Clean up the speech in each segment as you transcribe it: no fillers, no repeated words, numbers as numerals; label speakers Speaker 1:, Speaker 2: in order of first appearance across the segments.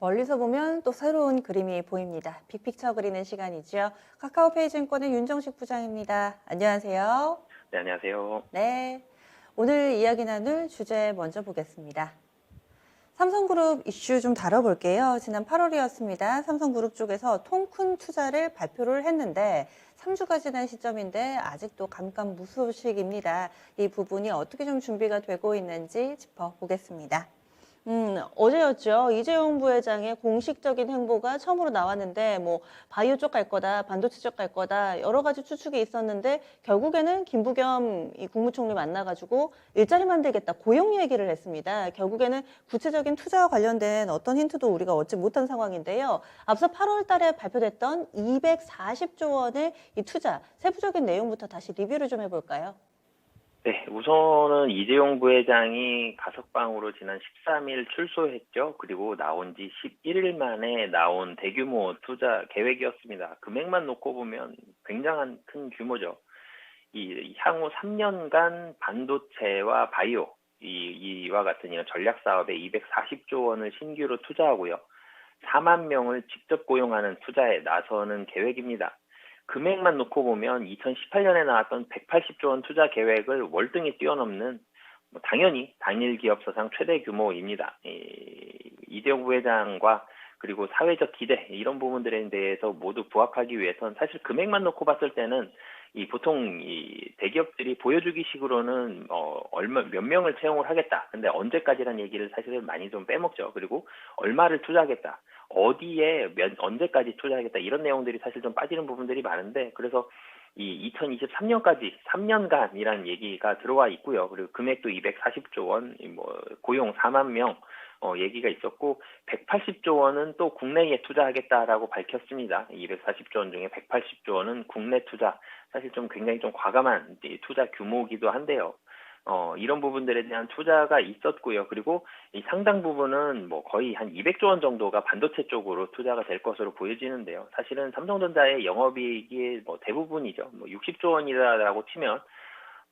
Speaker 1: 멀리서 보면 또 새로운 그림이 보입니다. 빅픽처 그리는 시간이죠. 카카오페이증권의 윤정식 부장입니다. 안녕하세요.
Speaker 2: 네, 안녕하세요.
Speaker 1: 네. 오늘 이야기 나눌 주제 먼저 보겠습니다. 삼성그룹 이슈 좀 다뤄볼게요. 지난 8월이었습니다. 삼성그룹 쪽에서 통큰 투자를 발표를 했는데 3주가 지난 시점인데 아직도 감감무소식입니다. 이 부분이 어떻게 좀 준비가 되고 있는지 짚어보겠습니다. 어제였죠. 이재용 부회장의 공식적인 행보가 처음으로 나왔는데, 바이오 쪽 갈 거다, 반도체 쪽 갈 거다, 여러 가지 추측이 있었는데, 결국에는 김부겸 이 국무총리 만나가지고 일자리 만들겠다, 고용 얘기를 했습니다. 결국에는 구체적인 투자와 관련된 어떤 힌트도 우리가 얻지 못한 상황인데요. 앞서 8월 달에 발표됐던 240조 원의 이 투자, 세부적인 내용부터 다시 리뷰를 좀 해볼까요?
Speaker 2: 네, 우선은 이재용 부회장이 가석방으로 지난 13일 출소했죠. 그리고 나온 지 11일 만에 나온 대규모 투자 계획이었습니다. 금액만 놓고 보면 굉장한 큰 규모죠. 이 향후 3년간 반도체와 바이오, 이와 같은 이런 전략 사업에 240조 원을 신규로 투자하고요. 4만 명을 직접 고용하는 투자에 나서는 계획입니다. 금액만 놓고 보면 2018년에 나왔던 180조 원 투자 계획을 월등히 뛰어넘는 당연히 단일 기업사상 최대 규모입니다. 이재용 부회장과 그리고 사회적 기대 이런 부분들에 대해서 모두 부합하기 위해선 사실 금액만 놓고 봤을 때는 보통 대기업들이 보여주기 식으로는 얼마 몇 명을 채용을 하겠다. 근데 언제까지란 얘기를 사실 많이 좀 빼먹죠. 그리고 얼마를 투자하겠다. 어디에 언제까지 투자하겠다. 이런 내용들이 사실 좀 빠지는 부분들이 많은데 그래서 이 2023년까지 3년간이라는 얘기가 들어와 있고요. 그리고 금액도 240조 원, 고용 4만 명 얘기가 있었고 180조 원은 또 국내에 투자하겠다라고 밝혔습니다. 240조 원 중에 180조 원은 국내 투자. 사실 좀 굉장히 좀 과감한 투자 규모이기도 한데요. 이런 부분들에 대한 투자가 있었고요. 그리고 이 상당 부분은 거의 한 200조 원 정도가 반도체 쪽으로 투자가 될 것으로 보여지는데요. 사실은 삼성전자의 영업이익이 대부분이죠. 60조 원이라고 치면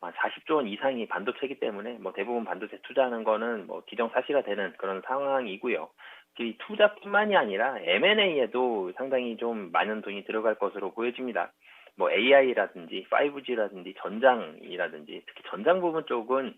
Speaker 2: 40조 원 이상이 반도체이기 때문에 대부분 반도체 투자하는 거는 기정사실화 되는 그런 상황이고요. 이 투자뿐만이 아니라 M&A에도 상당히 좀 많은 돈이 들어갈 것으로 보여집니다. AI라든지 5G라든지 전장이라든지 특히 전장 부분 쪽은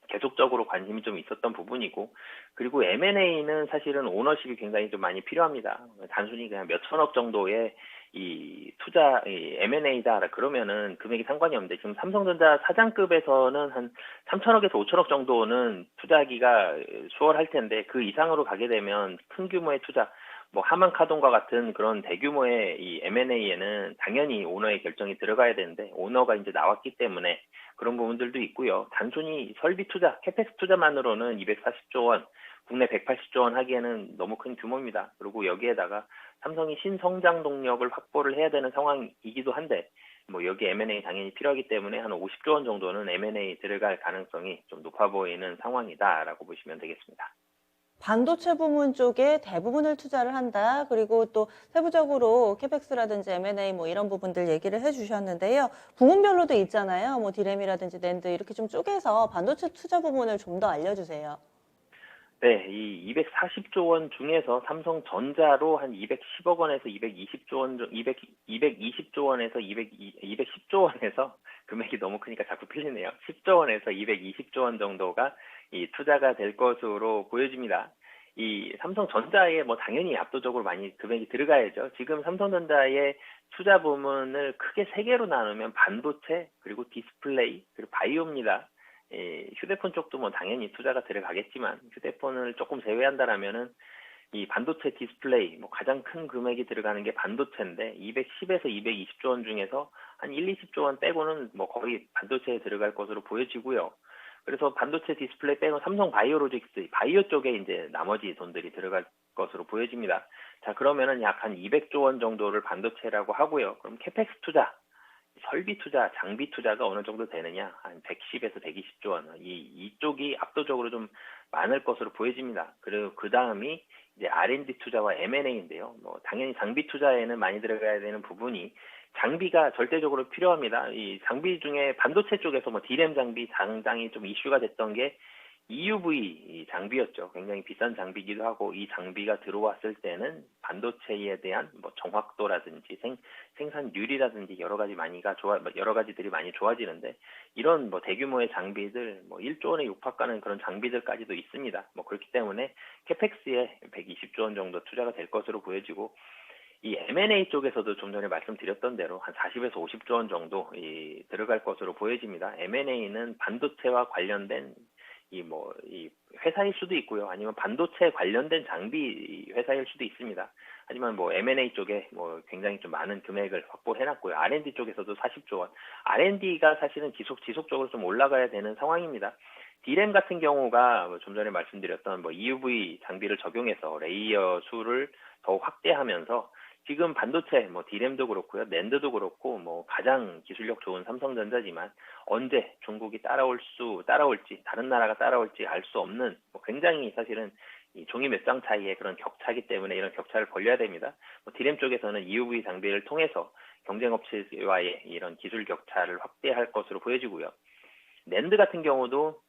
Speaker 2: 계속적으로 관심이 좀 있었던 부분이고 그리고 M&A는 사실은 오너십이 굉장히 좀 많이 필요합니다. 단순히 그냥 몇 천억 정도의 M&A다 그러면은 금액이 상관이 없는데 지금 삼성전자 사장급에서는 한 3천억에서 5천억 정도는 투자하기가 수월할 텐데 그 이상으로 가게 되면 큰 규모의 투자 하만카돈과 같은 그런 대규모의 이 M&A에는 당연히 오너의 결정이 들어가야 되는데 오너가 이제 나왔기 때문에 그런 부분들도 있고요. 단순히 설비 투자, 캐펙스 투자만으로는 240조 원, 국내 180조 원 하기에는 너무 큰 규모입니다. 그리고 여기에다가 삼성이 신성장 동력을 확보를 해야 되는 상황이기도 한데 여기 M&A 당연히 필요하기 때문에 한 50조 원 정도는 M&A 들어갈 가능성이 좀 높아 보이는 상황이다라고 보시면 되겠습니다.
Speaker 1: 반도체 부문 쪽에 대부분을 투자를 한다. 그리고 또 세부적으로 캐펙스라든지 M&A 이런 부분들 얘기를 해주셨는데요. 부문별로도 있잖아요. 디램이라든지 낸드 이렇게 좀 쪼개서 반도체 투자 부분을 좀 더 알려주세요.
Speaker 2: 네, 이 240조 원 중에서 삼성전자로 한 210억 원에서 220조 원, 220조 원에서 210조 원에서 금액이 너무 크니까 자꾸 틀리네요. 10조 원에서 220조 원 정도가 이 투자가 될 것으로 보여집니다. 이 삼성전자에 당연히 압도적으로 많이 금액이 들어가야죠. 지금 삼성전자의 투자 부문을 크게 세 개로 나누면 반도체, 그리고 디스플레이, 그리고 바이오입니다. 휴대폰 쪽도 당연히 투자가 들어가겠지만 휴대폰을 조금 제외한다라면은 이 반도체 디스플레이 가장 큰 금액이 들어가는 게 반도체인데 210에서 220조 원 중에서 한 1, 20조 원 빼고는 거의 반도체에 들어갈 것으로 보여지고요. 그래서 반도체 디스플레이 빼고 삼성 바이오로직스 바이오 쪽에 이제 나머지 돈들이 들어갈 것으로 보여집니다. 자, 그러면은 약 한 200조 원 정도를 반도체라고 하고요. 그럼 캐펙스 투자 설비 투자, 장비 투자가 어느 정도 되느냐? 한 110에서 120조 원. 이쪽이 압도적으로 좀 많을 것으로 보여집니다. 그리고 그 다음이 이제 R&D 투자와 M&A인데요. 당연히 장비 투자에는 많이 들어가야 되는 부분이 장비가 절대적으로 필요합니다. 이 장비 중에 반도체 쪽에서 D램 장비 상당히 좀 이슈가 됐던 게 EUV 장비였죠. 굉장히 비싼 장비이기도 하고 이 장비가 들어왔을 때는 반도체에 대한 뭐 정확도라든지 생산률이라든지 여러 가지들이 많이 좋아지는데 이런 뭐 대규모의 장비들 뭐 1조 원에 육박하는 그런 장비들까지도 있습니다. 뭐 그렇기 때문에 캐펙스에 120조 원 정도 투자가 될 것으로 보여지고 이 M&A 쪽에서도 좀 전에 말씀드렸던 대로 한 40에서 50조 원 정도 들어갈 것으로 보여집니다. M&A는 반도체와 관련된 이 회사일 수도 있고요. 아니면 반도체 관련된 장비 회사일 수도 있습니다. 하지만 뭐 M&A 쪽에 뭐 굉장히 좀 많은 금액을 확보해놨고요. R&D 쪽에서도 40조 원. R&D가 사실은 지속적으로 좀 올라가야 되는 상황입니다. D램 같은 경우가 좀 전에 말씀드렸던 뭐 EUV 장비를 적용해서 레이어 수를 더욱 확대하면서 지금 반도체, 뭐 D램도 그렇고요, 낸드도 그렇고, 뭐 가장 기술력 좋은 삼성전자지만 언제 중국이 따라올지, 다른 나라가 따라올지 알 수 없는 뭐 굉장히 사실은 이 종이 몇 장 차이의 그런 격차이기 때문에 이런 격차를 벌려야 됩니다. 뭐 D램 쪽에서는 EUV 장비를 통해서 경쟁 업체와의 이런 기술 격차를 확대할 것으로 보여지고요. 낸드 같은 경우도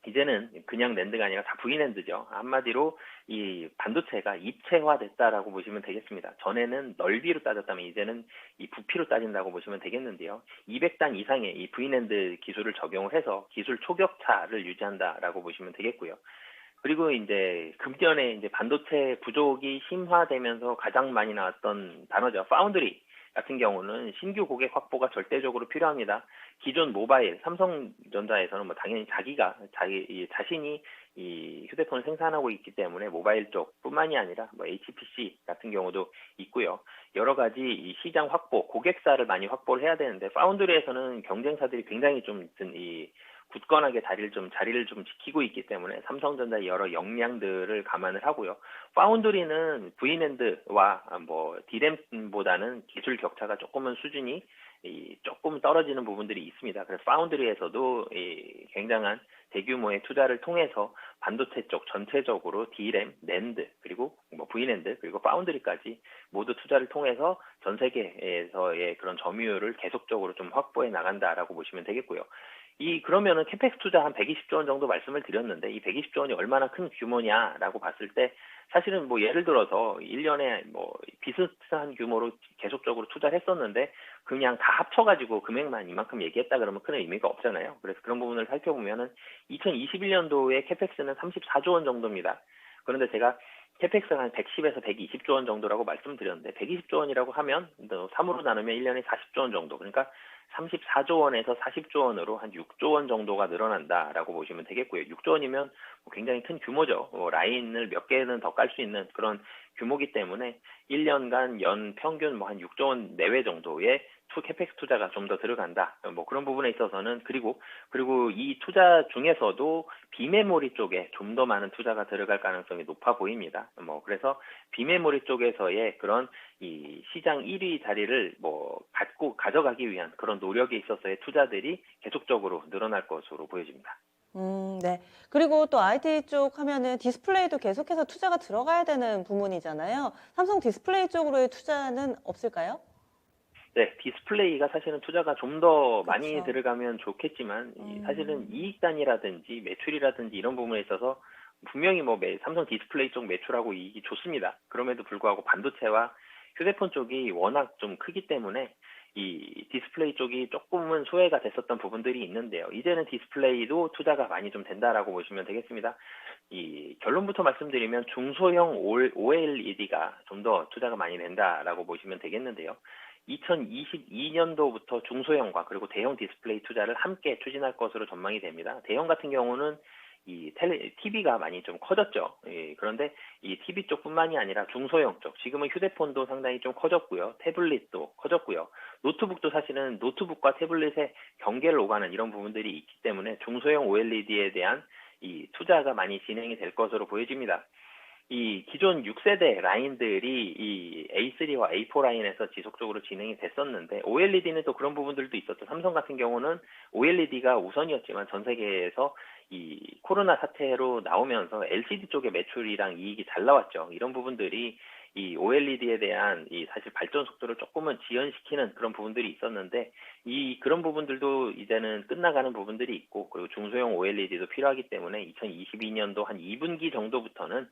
Speaker 2: 이제는 그냥 낸드가 아니라 다 V낸드죠. 한마디로 이 반도체가 입체화됐다라고 보시면 되겠습니다. 전에는 넓이로 따졌다면 이제는 이 부피로 따진다고 보시면 되겠는데요. 200단 이상의 이 V낸드 기술을 적용을 해서 기술 초격차를 유지한다라고 보시면 되겠고요. 그리고 이제 금년에 이제 반도체 부족이 심화되면서 가장 많이 나왔던 단어죠. 파운드리 같은 경우는 신규 고객 확보가 절대적으로 필요합니다. 기존 모바일, 삼성전자에서는 뭐 당연히 자신이 이 휴대폰을 생산하고 있기 때문에 모바일 쪽뿐만이 아니라 뭐 HPC 같은 경우도 있고요. 여러 가지 이 시장 확보, 고객사를 많이 확보를 해야 되는데 파운드리에서는 경쟁사들이 굉장히 좀 굳건하게 자리를 좀 지키고 있기 때문에 삼성전자의 여러 역량들을 감안을 하고요. 파운드리는 V낸드와 뭐 D램보다는 기술 격차가 조금은 수준이 조금 떨어지는 부분들이 있습니다. 그래서 파운드리에서도 굉장한 대규모의 투자를 통해서 반도체 쪽 전체적으로 D램, 낸드, 그리고 뭐 V낸드, 그리고 파운드리까지 모두 투자를 통해서 전 세계에서의 그런 점유율을 계속적으로 좀 확보해 나간다라고 보시면 되겠고요. 그러면은 캐펙스 투자 한 120조 원 정도 말씀을 드렸는데 이 120조 원이 얼마나 큰 규모냐라고 봤을 때 사실은 뭐 예를 들어서 1년에 뭐 비슷한 규모로 계속적으로 투자를 했었는데 그냥 다 합쳐가지고 금액만 이만큼 얘기했다 그러면 큰 의미가 없잖아요. 그래서 그런 부분을 살펴보면은 2021년도에 캐펙스는 34조 원 정도입니다. 그런데 제가 캐펙스가 한 110에서 120조 원 정도라고 말씀드렸는데 120조 원이라고 하면 3으로 나누면 1년에 40조 원 정도. 그러니까 34조 원에서 40조 원으로 한 6조 원 정도가 늘어난다라고 보시면 되겠고요. 6조 원이면 굉장히 큰 규모죠. 라인을 몇 개는 더 깔 수 있는 그런 규모기 때문에 1년간 연 평균 뭐 한 6조 원 내외 정도의 캐펙스 투자가 좀 더 들어간다. 뭐 그런 부분에 있어서는 그리고 이 투자 중에서도 비메모리 쪽에 좀 더 많은 투자가 들어갈 가능성이 높아 보입니다. 뭐 그래서 비메모리 쪽에서의 그런 이 시장 1위 자리를 뭐 가져가기 위한 그런 노력에 있어서의 투자들이 계속적으로 늘어날 것으로 보여집니다.
Speaker 1: 네. 그리고 또 IT 쪽 하면은 디스플레이도 계속해서 투자가 들어가야 되는 부문이잖아요. 삼성 디스플레이 쪽으로의 투자는 없을까요?
Speaker 2: 네, 디스플레이가 사실은 투자가 좀 더 많이
Speaker 1: 그쵸.
Speaker 2: 들어가면 좋겠지만 사실은
Speaker 1: 음,
Speaker 2: 이익단이라든지 매출이라든지 이런 부분에 있어서 분명히 뭐 삼성 디스플레이 쪽 매출하고 이익이 좋습니다. 그럼에도 불구하고 반도체와 휴대폰 쪽이 워낙 좀 크기 때문에 이 디스플레이 쪽이 조금은 소외가 됐었던 부분들이 있는데요. 이제는 디스플레이도 투자가 많이 좀 된다라고 보시면 되겠습니다. 이 결론부터 말씀드리면 중소형 OLED가 좀 더 투자가 많이 된다라고 보시면 되겠는데요. 2022년도부터 중소형과 그리고 대형 디스플레이 투자를 함께 추진할 것으로 전망이 됩니다. 대형 같은 경우는 TV가 많이 좀 커졌죠. 그런데 이 TV 쪽뿐만이 아니라 중소형 쪽, 지금은 휴대폰도 상당히 좀 커졌고요. 태블릿도 커졌고요. 노트북도 사실은 노트북과 태블릿의 경계를 오가는 이런 부분들이 있기 때문에 중소형 OLED에 대한 이 투자가 많이 진행이 될 것으로 보여집니다. 이 기존 6세대 라인들이 이 A3와 A4 라인에서 지속적으로 진행이 됐었는데 OLED는 또 그런 부분들도 있었죠. 삼성 같은 경우는 OLED가 우선이었지만 전 세계에서 이 코로나 사태로 나오면서 LCD 쪽의 매출이랑 이익이 잘 나왔죠. 이런 부분들이 이 OLED에 대한 이 사실 발전 속도를 조금은 지연시키는 그런 부분들이 있었는데 그런 부분들도 이제는 끝나가는 부분들이 있고 그리고 중소형 OLED도 필요하기 때문에 2022년도 한 2분기 정도부터는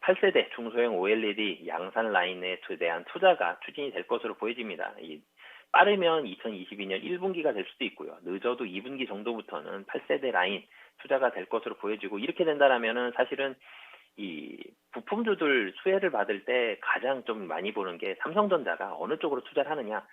Speaker 2: 8세대 중소형 OLED 양산 라인에 대한 투자가 추진이 될 것으로 보여집니다. 빠르면 2022년 1분기가 될 수도 있고요. 늦어도 2분기 정도부터는 8세대 라인 투자가 될 것으로 보여지고 이렇게 된다라면은 사실은 이 부품주들 수혜를 받을 때 가장 좀 많이 보는 게 삼성전자가 어느 쪽으로 투자를 하느냐.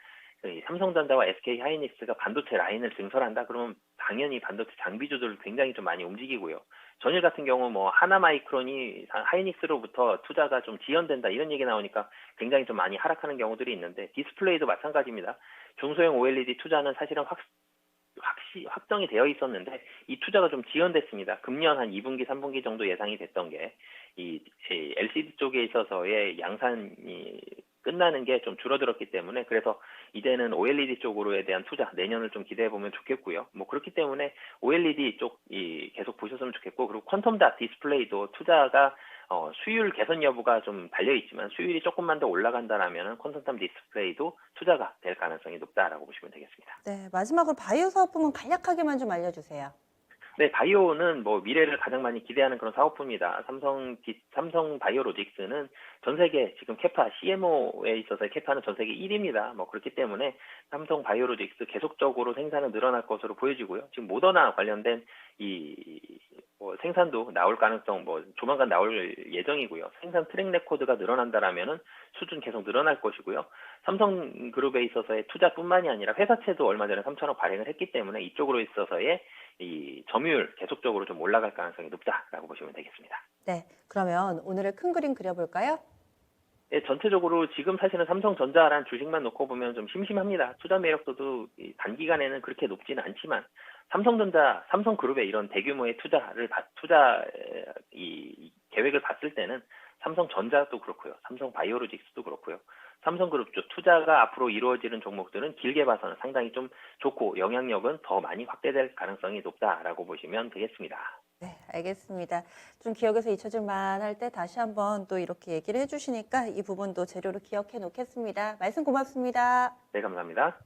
Speaker 2: 이 삼성전자와 SK 하이닉스가 반도체 라인을 증설한다. 그러면 당연히 반도체 장비주들 굉장히 좀 많이 움직이고요. 전일 같은 경우 뭐 하나마이크론이 하이닉스로부터 투자가 좀 지연된다 이런 얘기 나오니까 굉장히 좀 많이 하락하는 경우들이 있는데 디스플레이도 마찬가지입니다. 중소형 OLED 투자는 사실은 확정이 되어 있었는데 이 투자가 좀 지연됐습니다. 금년 한 2분기, 3분기 정도 예상이 됐던 게 이 LCD 쪽에 있어서의 양산이 끝나는 게 좀 줄어들었기 때문에 그래서 이제는 OLED 쪽으로에 대한 투자 내년을 좀 기대해 보면 좋겠고요. 뭐 그렇기 때문에 OLED 쪽 계속 보셨으면 좋겠고 그리고 퀀텀 닷 디스플레이도 투자가 수율 개선 여부가 좀 달려 있지만 수율이 조금만 더 올라간다라면은 퀀텀 닷 디스플레이도 투자가 될 가능성이 높다라고 보시면 되겠습니다.
Speaker 1: 네, 마지막으로 바이오 사업 부문 간략하게만 좀 알려주세요.
Speaker 2: 네, 바이오는 뭐 미래를 가장 많이 기대하는 그런 사업부입니다. 삼성 바이오로직스는 전 세계 지금 캐파 CMO에 있어서의 캐파는 전 세계 1위입니다. 뭐 그렇기 때문에 삼성 바이오로직스 계속적으로 생산은 늘어날 것으로 보여지고요. 지금 모더나 관련된 뭐 생산도 나올 가능성 뭐 조만간 나올 예정이고요. 생산 트랙 레코드가 늘어난다라면은 수준 계속 늘어날 것이고요. 삼성그룹에 있어서의 투자뿐만이 아니라 회사채도 얼마 전에 3천억 발행을 했기 때문에 이쪽으로 있어서의 이 점유율 계속적으로 좀 올라갈 가능성이 높다라고 보시면 되겠습니다.
Speaker 1: 네, 그러면 오늘의 큰 그림 그려볼까요?
Speaker 2: 네, 전체적으로 지금 사실은 삼성전자라는 주식만 놓고 보면 좀 심심합니다. 투자 매력도도 단기간에는 그렇게 높지는 않지만 삼성전자, 삼성그룹의 이런 대규모의 투자 계획을 봤을 때는 삼성전자도 그렇고요. 삼성바이오로직스도 그렇고요. 삼성그룹 쪽 투자가 앞으로 이루어지는 종목들은 길게 봐서는 상당히 좀 좋고 영향력은 더 많이 확대될 가능성이 높다라고 보시면 되겠습니다.
Speaker 1: 네, 알겠습니다. 좀 기억에서 잊혀질 만할 때 다시 한번 또 이렇게 얘기를 해주시니까 이 부분도 재료로 기억해 놓겠습니다. 말씀 고맙습니다.
Speaker 2: 네, 감사합니다.